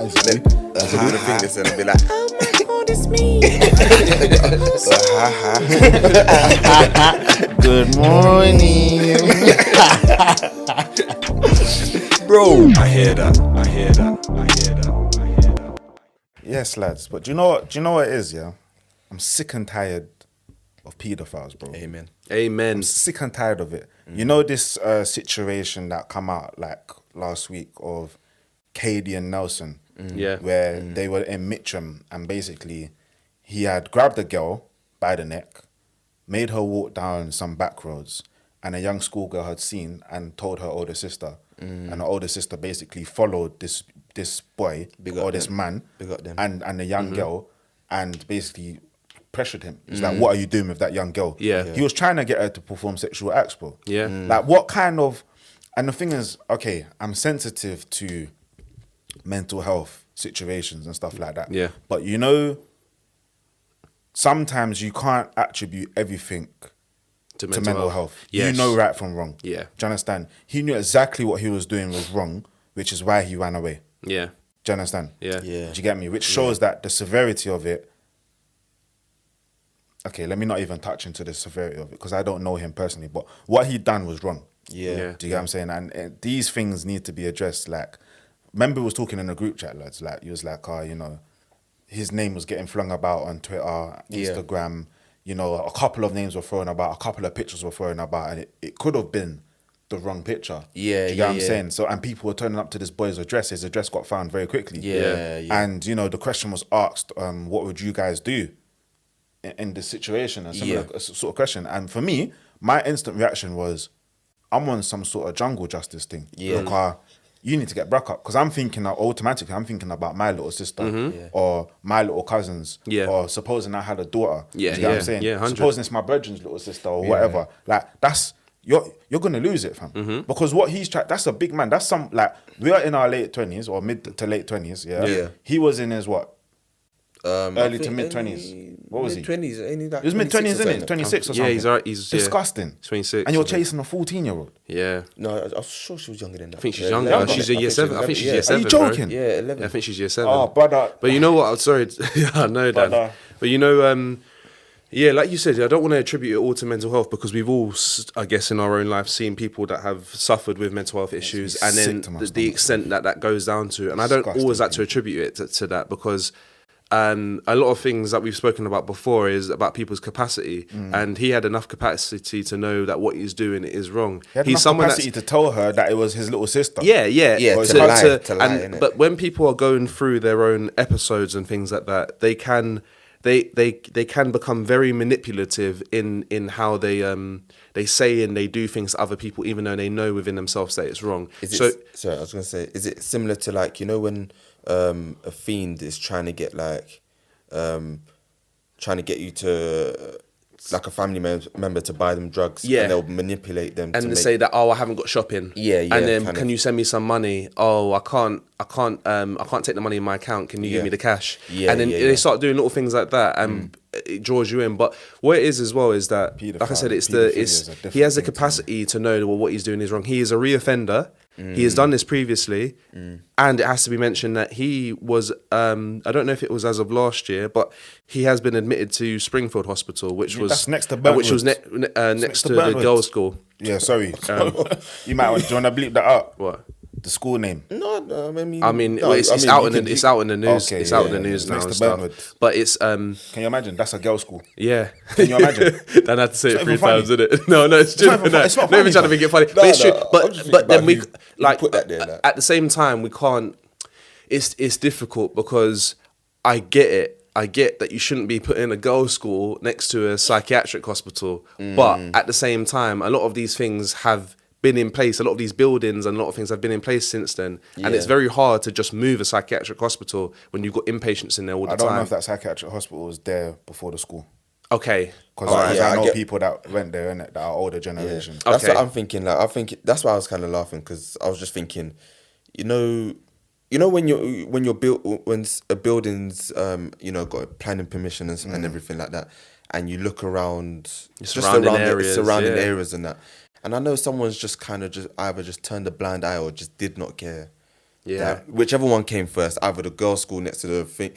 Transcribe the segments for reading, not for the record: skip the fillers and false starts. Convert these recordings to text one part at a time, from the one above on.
That's what people think this and be like, oh my God, it's me. Good morning. Bro. I hear that. Yes, lads. But do you know what it is, yeah? I'm sick and tired of paedophiles, bro. Amen. Amen. I'm sick and tired of it. You know this situation that come out like last week of Katie and Nelson, where they were in Mitcham, and basically he had grabbed a girl by the neck, made her walk down some back roads, and a young schoolgirl had seen and told her older sister, and her older sister basically followed this boy this man and the young girl, and basically pressured him. It's like, what are you doing with that young girl? He was trying to get her to perform sexual acts, bro. Like, what kind of... And the thing is, okay, I'm sensitive to mental health situations and stuff like that. But you know, sometimes you can't attribute everything to mental health. You know right from wrong. Do you understand? He knew exactly what he was doing was wrong, which is why he ran away. Do you understand? Do you get me? Which shows that the severity of it... Okay, let me not even touch into the severity of it because I don't know him personally, but what he done was wrong. Do you get what I'm saying? And these things need to be addressed. Like, remember we was talking in a group chat, lads, like, he was like, you know, his name was getting flung about on Twitter, Instagram, you know, a couple of names were thrown about, a couple of pictures were thrown about, and it could have been the wrong picture. Do you get what I'm saying? So, and people were turning up to this boy's address. His address got found very quickly. And, you know, the question was asked, what would you guys do in this situation? And similar sort of question. And for me, my instant reaction was, I'm on some sort of jungle justice thing. Look, you need to get back up. Because I'm thinking automatically, I'm thinking about my little sister or my little cousins. Or supposing I had a daughter. Do you know what I'm saying? Supposing it's my brethren's little sister or whatever. Like, that's... You're gonna lose it, fam. Because what he's trying, that's a big man. That's some, like, we are in our late 20s or mid to late 20s, He was in his what? Early to mid 20s. What was he? 20s. He was mid 20s, isn't it? 26 or something. Yeah, he's alright. He's disgusting. 26. And you're chasing a 14-year-old. No, I'm sure she was younger than that. I think she's younger. She's a year 7. I think she's year 7. Are you joking? Bro. Yeah, 11. I think she's year 7. Oh, brother. But you know what? I'm sorry. I know, Dan. But you know, like you said, I don't want to attribute it all to mental health because we've all, I guess, in our own life seen people that have suffered with mental health issues, and then the extent that goes down to. And I don't always like to attribute it to that because a lot of things that we've spoken about before is about people's capacity, and he had enough capacity to know that what he's doing is wrong. He had enough capacity to tell her that it was his little sister. To lie, but when people are going through their own episodes and things like that, they can become very manipulative in how they say and they do things to other people, even though they know within themselves that it's wrong. Sorry, I was gonna say, is it similar to, like, you know, when a fiend is trying to get you to, like, a family member to buy them drugs, and they'll manipulate them and they say that, I haven't got shopping, and then can you send me some money? I can't take the money in my account, can you give me the cash? And then they start doing little things like that, and it draws you in. But what it is as well is that, like I said, he has the capacity to know that what he's doing is wrong. He is a reoffender. He has done this previously, and it has to be mentioned that he was, I don't know if it was as of last year, but he has been admitted to Springfield Hospital, which was next to Burnwood. which was next to the girls' school. Yeah, sorry. Do you want to bleep that out? What? The school name? No, it's out in the news. Okay, it's out in the news now and stuff. But it's Can you imagine? That's a girls' school. Yeah. Can you imagine? Then I had to say it 3 funny. times, isn't it? No, it's true. It's not not even trying to make it funny. But it's true. But then we put that there. Like. At the same time, we can't. It's difficult because I get it. I get that you shouldn't be putting a girls' school next to a psychiatric hospital, but at the same time, a lot of these things have been in place. A lot of these buildings and a lot of things have been in place since then, and it's very hard to just move a psychiatric hospital when you've got inpatients in there all the time. I don't know if that psychiatric hospital was there before the school. Okay. Because I know people that went there, innit, that are older generation. Yeah. That's what I'm thinking. Like, I think that's why I was kind of laughing, because I was just thinking, you know when a building's got planning permission and everything like that, and you look around surrounding areas and that, and I know someone's just kind of either just turned a blind eye or just did not care. Yeah. Whichever one came first, either the girls' school next to the thing,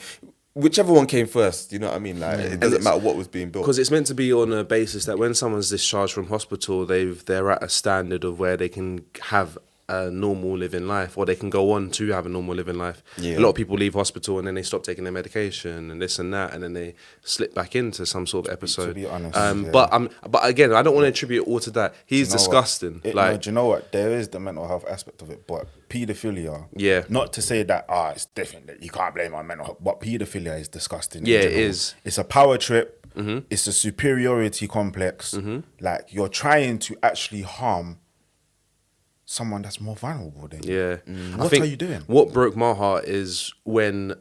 whichever one came first, you know what I mean? Like, it doesn't matter what was being built. Because it's meant to be on a basis that when someone's discharged from hospital, they're at a standard of where they can have a normal living life, or they can go on to have a normal living life. Yeah. A lot of people leave hospital and then they stop taking their medication and this and that, and then they slip back into some sort of episode. To be honest, but again, I don't want to attribute all to that. He's disgusting. No, do you know what? There is the mental health aspect of it, but paedophilia. Yeah. Not to say that it's different, that you can't blame on mental health, but paedophilia is disgusting. Yeah, it is. It's a power trip. It's a superiority complex. Like, you're trying to actually harm someone that's more vulnerable than you. Yeah. What are you doing? What broke my heart is when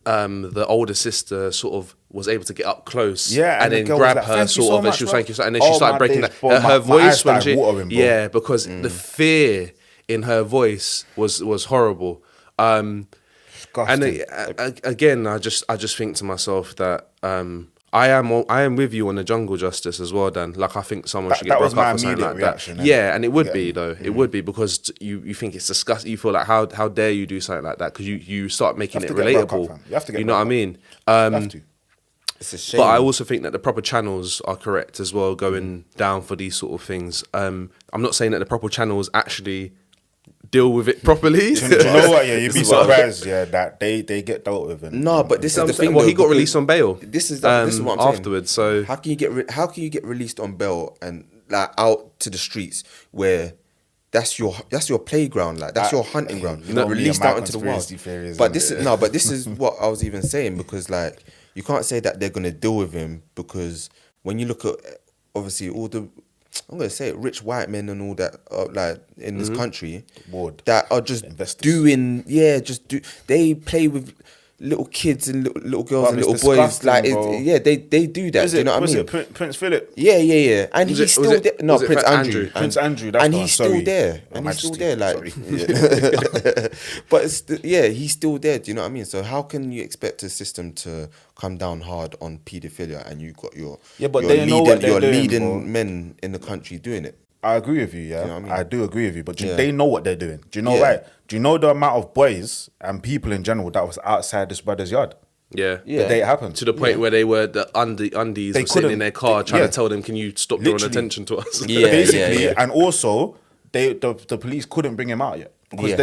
the older sister sort of was able to get up close, and then the grab was like, her "Thank you sort so of, much, and she was bro." thank you, and then she started my breaking days, that. bro, Her my voice eyes when started watering, bro. yeah, because the fear in her voice was horrible. And again, I just think to myself that I am with you on the jungle justice as well, Dan. Like, I think someone should get broke up for something like reaction, that. Yeah, and it would be though. It would be, because you think it's disgusting. You feel like how dare you do something like that, because you start making it relatable. You have to get you know what I mean? You have to. It's a shame. But I also think that the proper channels are correct as well, going down for these sort of things. I'm not saying that the proper channels actually deal with it properly. Do you know what? Yeah, you'd be surprised. Yeah, that they get dealt with. No, but this is the thing. Well, he got released on bail. This is what I'm saying. Afterwards. So how can you get released on bail and like out to the streets where that's your playground, like that's your hunting ground. You're not released out into the wild. But this is what I was even saying, because like, you can't say that they're gonna deal with him, because when you look at obviously all the, I'm gonna say it, rich white men and all that, like in this country, that are just doing, they play with little kids and little girls and little boys, like they do that. Do you know what I mean? It Prince Philip? Yeah, and he's still there. No, Prince Andrew. Prince Andrew, that's and he's still there. And he's still there, like. But he's still there. Do you know what I mean? So how can you expect a system to come down hard on paedophilia, and you got your leading men in the country doing it? I agree with you, yeah. You know what I mean? I do agree with you, but they know what they're doing. Do you know right? Do you know the amount of boys and people in general that was outside this brother's yard? Yeah. The day it happened. To the point where they were, the undies were sitting in their car trying to tell them, can you stop drawing attention to us? Basically, and also, the police couldn't bring him out yet. Because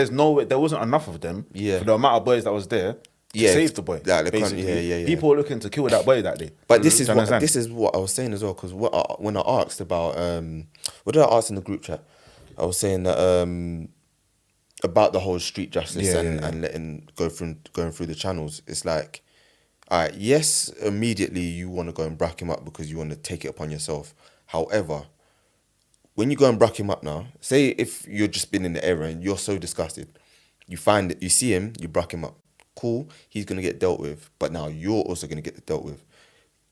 there wasn't enough of them for the amount of boys that was there to save the boy. Basically. People were looking to kill that boy that day. But this is what I was saying as well, because when I asked about, what did I ask in the group chat? I was saying that about the whole street justice and letting going through the channels. It's like, all right, yes, immediately you want to go and brack him up because you want to take it upon yourself. However, when you go and brack him up now, say if you're just been in the area and you're so disgusted, you find that you see him, you brack him up. Cool, he's gonna get dealt with, but now you're also gonna get dealt with.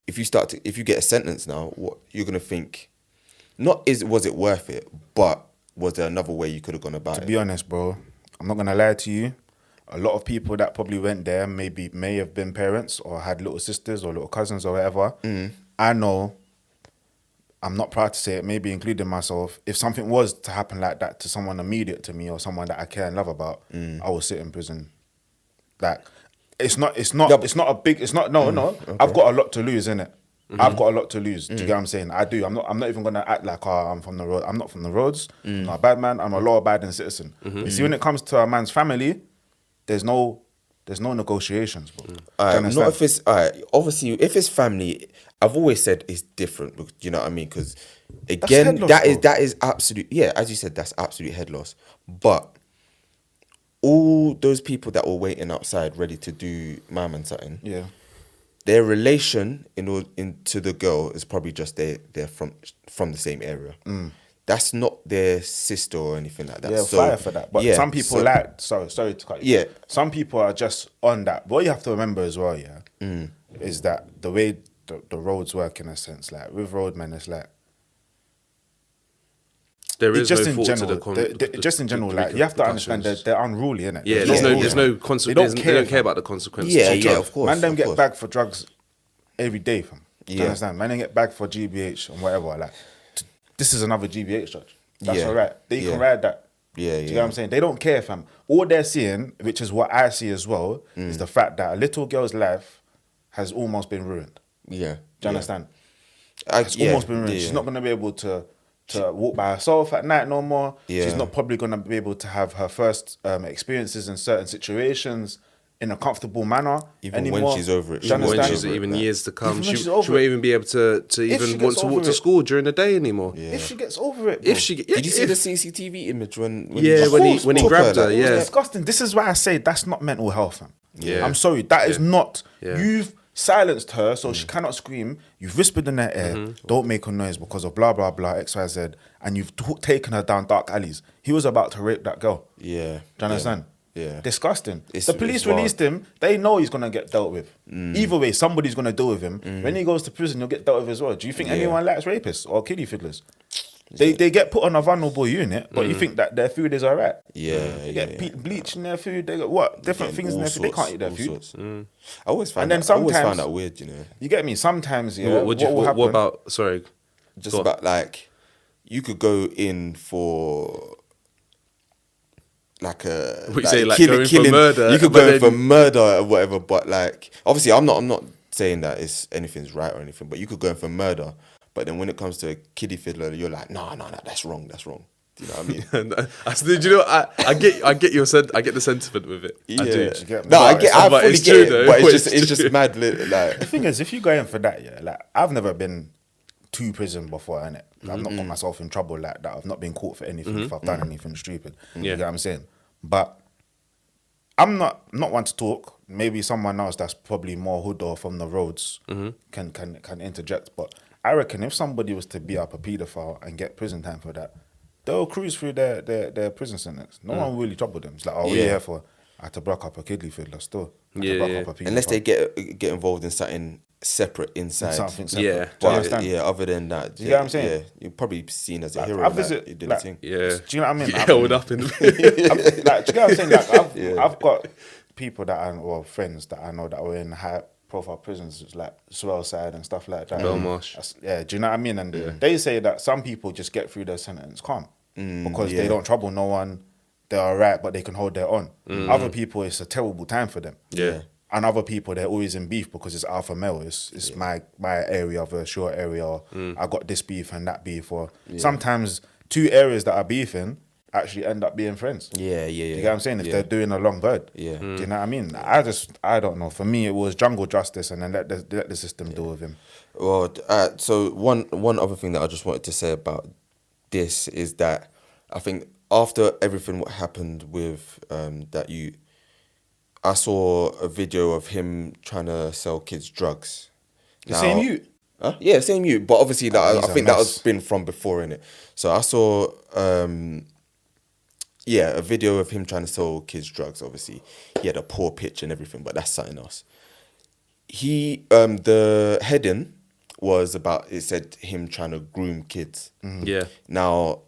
If you get a sentence now, what you're gonna think? Was it worth it? But was there another way you could have gone about it? To be honest, bro, I'm not gonna lie to you. A lot of people that probably went there may have been parents or had little sisters or little cousins or whatever. I know, I'm not proud to say it, maybe including myself, if something was to happen like that to someone immediate to me or someone that I care and love about, I will sit in prison. Like, it's not. Okay. I've got a lot to lose, innit? I've got a lot to lose. Do you get what I'm saying? I do. I'm not even gonna act like I'm from the road. I'm not from the roads. I'm not a bad man. I'm a law-abiding citizen. You see, when it comes to a man's family, there's no negotiations, bro. Not if it's obviously if it's family. I've always said it's different. Do you know what I mean? Because again, that is absolute. Yeah, as you said, that's absolute head loss. But all those people that were waiting outside ready to do my man something, their relation into the girl is probably just they're from the same area. That's not their sister or anything like that. Yeah, fire for that. But some people sorry to cut you. Yeah. Some people are just on that. What you have to remember as well, is that the way the roads work, in a sense, like with roadmen, it's like, there is just no in fault general, to the just in general, like, you have to understand that they're unruly, innit? Yeah, there's no consequence. They don't care about the consequences. Yeah, of course. Man, them get bagged for drugs every day, fam. Do you understand? Man, them get bagged for GBH and whatever. Like, this is another GBH judge. That's all right. They can ride that Yeah, Do you get what I'm saying? They don't care, fam. All they're seeing, which is what I see as well, is the fact that a little girl's life has almost been ruined. Yeah. Do you understand? It's almost been ruined. Yeah. She's not going to be able to walk by herself at night no more. Yeah. She's not probably going to be able to have her first experiences in certain situations in a comfortable manner Even anymore. when she's over it. Even when she's even years to come. She won't even be able to even want to walk to school during the day anymore. Yeah. If she gets over it, bro. Did you see the CCTV image when he grabbed her? It Yeah, was disgusting. This is why I say that's not mental health, fam. Yeah. I'm sorry, that is not. Yeah. You've silenced her so she cannot scream. You've whispered in her ear, don't make a noise because of blah blah blah X Y Z, and you've taken her down dark alleys. He was about to rape that girl. Yeah. Do you understand? Yeah. Disgusting. The police released him. They know he's gonna get dealt with. Either way, somebody's gonna deal with him. When he goes to prison, he'll get dealt with as well. Do you think anyone likes rapists or kiddie fiddlers? They get put on a vulnerable unit, but you think that their food is alright? Yeah. They get bleach in their food. They got what different things in their food. They can't eat their food. I always find then that. I always sometimes- find that weird. You know. You get me? Sometimes, yeah. What will happen? about? Sorry, Just about like, you could go in for like a What you say, like going for murder, You could but go in then- for murder or whatever, but like obviously I'm not saying that anything's right or anything, but you could go in for murder. But then when it comes to a kiddie fiddler, you're like, no, that's wrong. Do you know what I mean? Do you know? I get I get the sentiment with it. Yeah. I do. No, I But fully it's get true it, though. but But it's it's just true. mad. Like, The thing is, if you go in for that, yeah, like I've never been to prison before, innit? I've not got myself in trouble like that. I've not been caught for anything if I've done anything stupid. You get what I'm saying? But I'm not one to talk. Maybe someone else that's probably more hood or from the roads can interject. But I reckon if somebody was to be up a paedophile and get prison time for that, they'll cruise through their prison sentence. No one will really trouble them. It's like, we're here for I had to block up a kiddie fiddler still. I had to block up a paedophile. unless they get involved in something separate inside. Something separate. Yeah. Do you understand? Yeah, other than that, you get what I'm saying? Yeah, you're probably seen as a Like, hero. I visit, you did like, a thing. Yeah. Do you know what I mean? Get held up in. Like, do you get what I'm saying? Like, I've got people friends that I know that were in high profile prisons, like Swellside and stuff like that. Belmarsh. Yeah, do you know what I mean? And they say that some people just get through their sentence calm because they don't trouble no one. They're alright, but they can hold their own. Other people, it's a terrible time for them. Yeah. And other people, they're always in beef because it's alpha male. It's my area of a short area. Or I got this beef and that beef. Or sometimes two areas that are beefing actually end up being friends. Yeah. You get what I'm saying? If they're doing a long bird. Yeah. Do you know what I mean? I don't know. For me, it was jungle justice and then let the system deal with him. Well, so one other thing that I just wanted to say about this is that I think after everything what happened with I saw a video of him trying to sell kids drugs. The same you? Huh? Yeah, same you. But obviously, I he's a think that mess. was been from before, innit? So I saw, a video of him trying to sell kids drugs. Obviously, he had a poor pitch and everything, but that's something else. The heading was about, it said him trying to groom kids. Yeah. Now,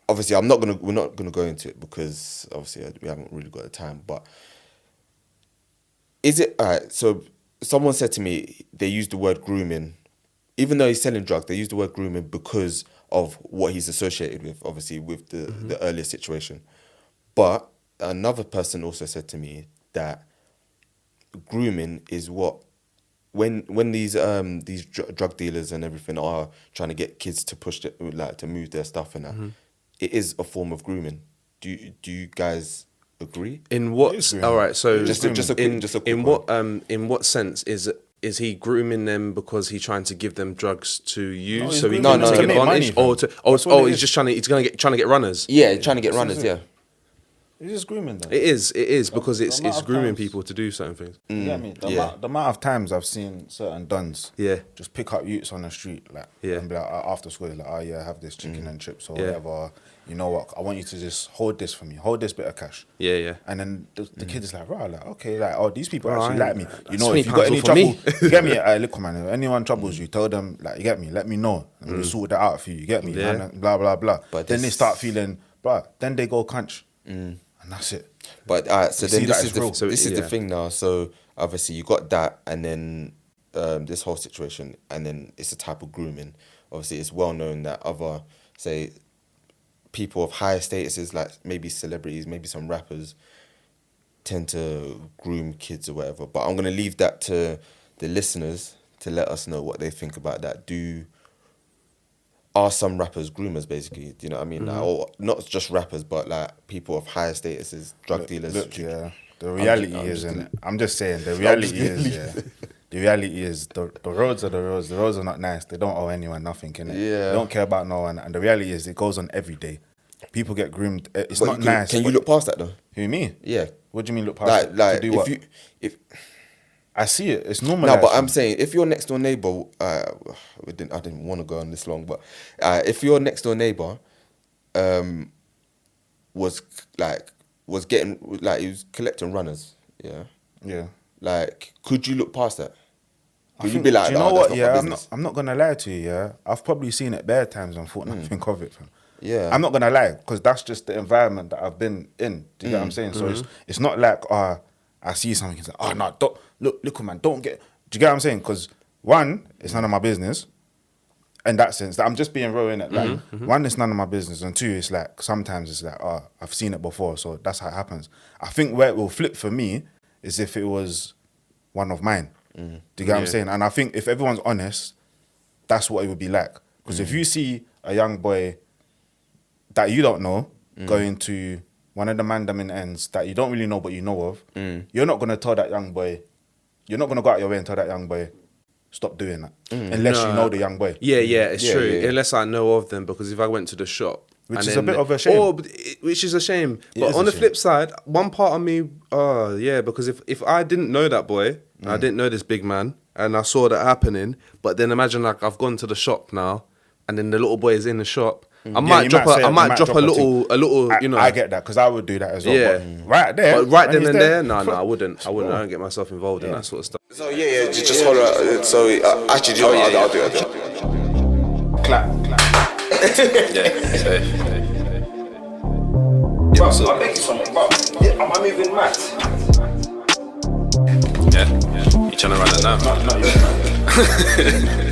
obviously, we're not gonna go into it because obviously we haven't really got the time. But is it alright? So someone said to me they used the word grooming, even though he's selling drugs. They used the word grooming because of what he's associated with, obviously with the earlier situation. But another person also said to me that grooming is what when these drug dealers and everything are trying to get kids to to move their stuff and that. It is a form of grooming. Do you guys agree? In what? All right. So in what sense is he grooming them because he's trying to give them drugs to use No, he's so he grooming can them take to make advantage, money, or he's just trying to get runners? Yeah, trying to get runners. is Yeah. It's just grooming them. It is because it's amount of grooming times- people to do certain things. You get me? The amount of times I've seen certain duns just pick up youths on the street and be like, after school, like, oh yeah, have this chicken and chips or whatever. You know what? I want you to just hold this for me. Hold this bit of cash. Yeah. And then the kid is like, right, like, okay, like, oh, these people Right. actually like me. You know, £20 if you got any for trouble, me. you get me? Look, man, if anyone troubles you, tell them, like, you get me? Let me know. And we'll sort that out for you. You get me? Yeah. And blah, blah, blah. But then they this- start feeling, blah, then they go crunch. And that's it. But so You then see this that is it's real. this is the thing now. So obviously you got that, and then this whole situation, and then it's a type of grooming. Obviously, it's well known that other, say, people of higher statuses, like maybe celebrities, maybe some rappers, tend to groom kids or whatever. But I'm gonna leave that to the listeners to let us know what they think about that. Are some rappers groomers, basically? Do you know what I mean? Like, or not just rappers, but like people of higher statuses, drug dealers. Look, yeah. The reality I'm just saying, the reality is the roads are the roads. The roads are not nice. They don't owe anyone nothing, innit? Yeah. They don't care about no one. And the reality is, it goes on every day. People get groomed. It's not nice. Can you look past that though? Who, me? Yeah. What do you mean look past it? Like, to do what? I see it. It's normal. No, but I'm saying if your next door neighbor, I didn't want to go on this long, but if your next door neighbor, was collecting runners, yeah. Like, could you look past that? Could you be like, do you know what? Yeah, I'm not gonna lie to you. Yeah, I've probably seen it bare times and thought nothing of it, fam. Yeah, I'm not gonna lie, because that's just the environment that I've been in. Do you get what I'm saying? So it's not like I see something and say, oh no, don't look, man, don't get. Do you get what I'm saying? Because one, it's none of my business. In that sense, that I'm just being real in it. Like, one, it's none of my business, and two, it's like sometimes it's like, oh, I've seen it before, so that's how it happens. I think where it will flip for me is if it was one of mine. Do you get what I'm saying? And I think if everyone's honest, that's what it would be like. Because if you see a young boy that you don't know going to one of the mandem ends that you don't really know but you know of, you're not going to tell that young boy, you're not going to go out your way and tell that young boy, stop doing that. Unless you know the young boy. Yeah, it's true. Yeah. Unless I know of them, because if I went to the shop... Which is a bit of a shame. Which is a shame. But on the flip side, one part of me, because if I didn't know that boy, I didn't know this big man, and I saw that happening, but then imagine like I've gone to the shop now, and then the little boy is in the shop, I might drop a little, you know. I get that, because I would do that as well. Yeah. But right there. But right then and there, no, I wouldn't. I don't get myself involved in that sort of stuff. So just hold on. So actually, do you know what? I'll do it. Clap. Bro, I'm making something, bro. Am I moving mad? Yeah. You trying to run it down? No, you're mad.